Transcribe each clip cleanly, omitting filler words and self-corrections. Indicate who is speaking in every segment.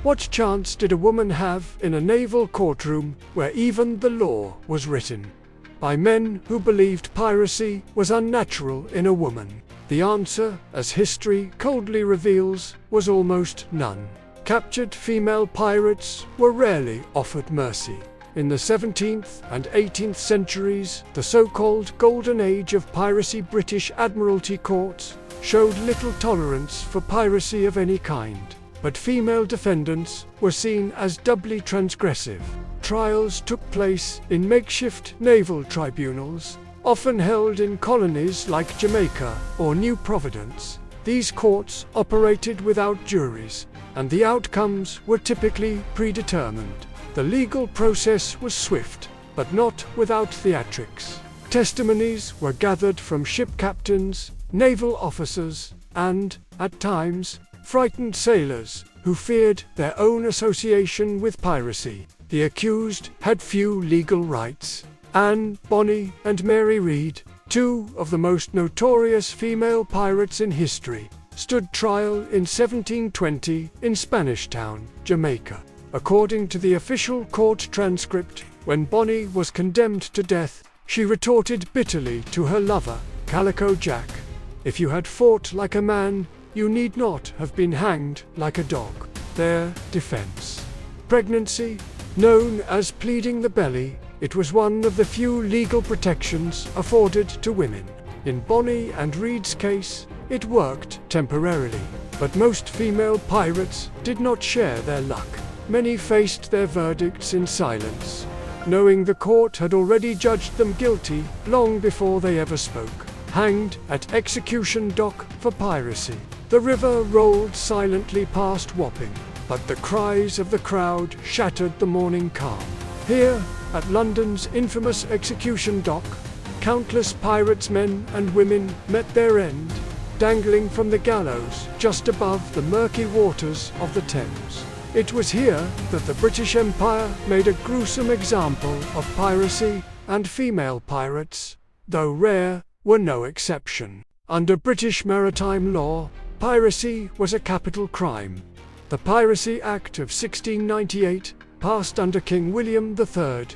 Speaker 1: What chance did a woman have in a naval courtroom where even the law was written by men who believed piracy was unnatural in a woman? The answer, as history coldly reveals, was almost none. Captured female pirates were rarely offered mercy. In the 17th and 18th centuries, the so-called Golden Age of piracy, British Admiralty courts showed little tolerance for piracy of any kind, but female defendants were seen as doubly transgressive. Trials took place in makeshift naval tribunals, often held in colonies like Jamaica or New Providence. These courts operated without juries, and the outcomes were typically predetermined. The legal process was swift, but not without theatrics. Testimonies were gathered from ship captains, naval officers, and, at times, frightened sailors who feared their own association with piracy. The accused had few legal rights. Anne Bonny and Mary Read, two of the most notorious female pirates in history, stood trial in 1720 in Spanish Town, Jamaica. According to the official court transcript, when Bonny was condemned to death, she retorted bitterly to her lover, Calico Jack, "If you had fought like a man, you need not have been hanged like a dog." Their defense. Pregnancy, known as pleading the belly, it was one of the few legal protections afforded to women. In Bonny and Read's case, it worked temporarily, but most female pirates did not share their luck. Many faced their verdicts in silence, knowing the court had already judged them guilty long before they ever spoke. Hanged at execution dock for piracy. The river rolled silently past Wapping, but the cries of the crowd shattered the morning calm. Here, at London's infamous execution dock, countless pirates, men and women, met their end, dangling from the gallows just above the murky waters of the Thames. It was here that the British Empire made a gruesome example of piracy, and female pirates, though rare, were no exception. Under British maritime law, piracy was a capital crime. The Piracy Act of 1698, passed under King William III,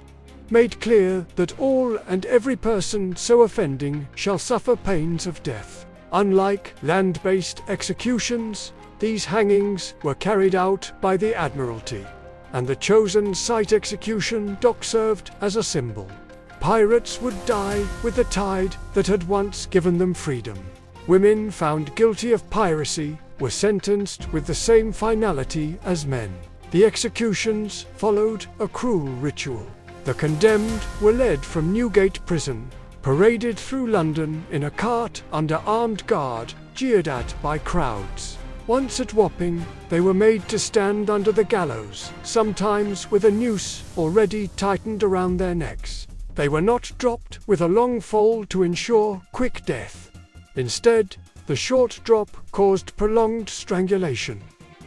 Speaker 1: made clear that all and every person so offending shall suffer pains of death. Unlike land-based executions, these hangings were carried out by the Admiralty, and the chosen site execution dock served as a symbol. Pirates would die with the tide that had once given them freedom. Women found guilty of piracy were sentenced with the same finality as men. The executions followed a cruel ritual. The condemned were led from Newgate Prison, paraded through London in a cart under armed guard, jeered at by crowds. Once at Wapping, they were made to stand under the gallows, sometimes with a noose already tightened around their necks. They were not dropped with a long fall to ensure quick death. Instead, the short drop caused prolonged strangulation,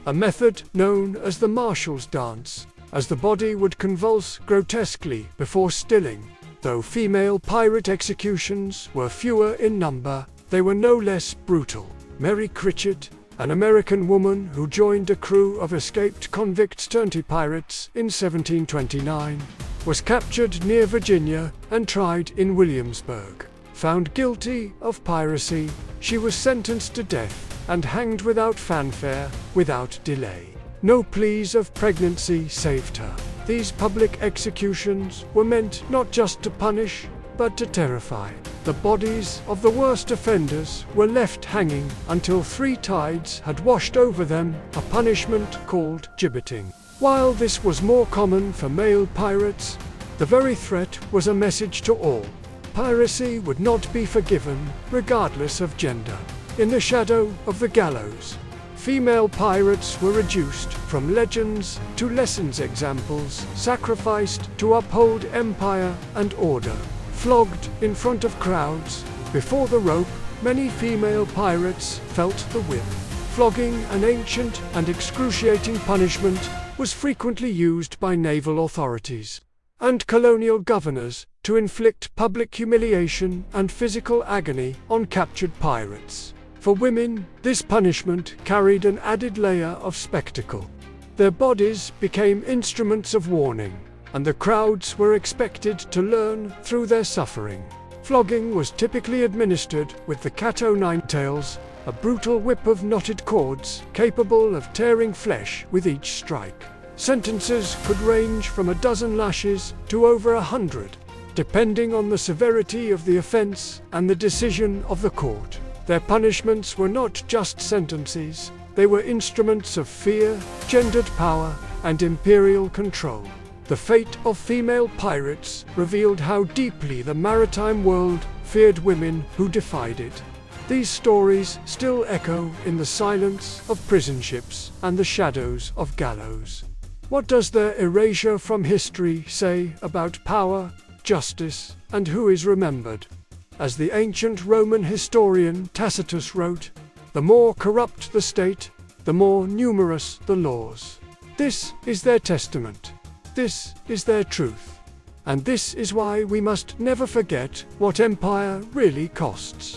Speaker 1: a method known as the Marshal's dance, as the body would convulse grotesquely before stilling. Though female pirate executions were fewer in number, they were no less brutal. Mary Critchett, an American woman who joined a crew of escaped convict pirates in 1729, was captured near Virginia and tried in Williamsburg. Found guilty of piracy, she was sentenced to death and hanged without fanfare, without delay. No pleas of pregnancy saved her. These public executions were meant not just to punish, but to terrify. The bodies of the worst offenders were left hanging until three tides had washed over them, a punishment called gibbeting. While this was more common for male pirates, the very threat was a message to all. Piracy would not be forgiven, regardless of gender. In the shadow of the gallows, female pirates were reduced from legends to lessons, examples, sacrificed to uphold empire and order. Flogged in front of crowds, before the rope, many female pirates felt the whip. Flogging, an ancient and excruciating punishment, was frequently used by naval authorities and colonial governors to inflict public humiliation and physical agony on captured pirates. For women, this punishment carried an added layer of spectacle. Their bodies became instruments of warning, and the crowds were expected to learn through their suffering. Flogging was typically administered with the cat-o'-nine-tails, a brutal whip of knotted cords capable of tearing flesh with each strike. Sentences could range from a dozen lashes to over 100, depending on the severity of the offense and the decision of the court. Their punishments were not just sentences, they were instruments of fear, gendered power, and imperial control. The fate of female pirates revealed how deeply the maritime world feared women who defied it. These stories still echo in the silence of prison ships and the shadows of gallows. What does their erasure from history say about power, justice, and who is remembered? As the ancient Roman historian Tacitus wrote, "The more corrupt the state, the more numerous the laws." This is their testament. This is their truth. And this is why we must never forget what empire really costs.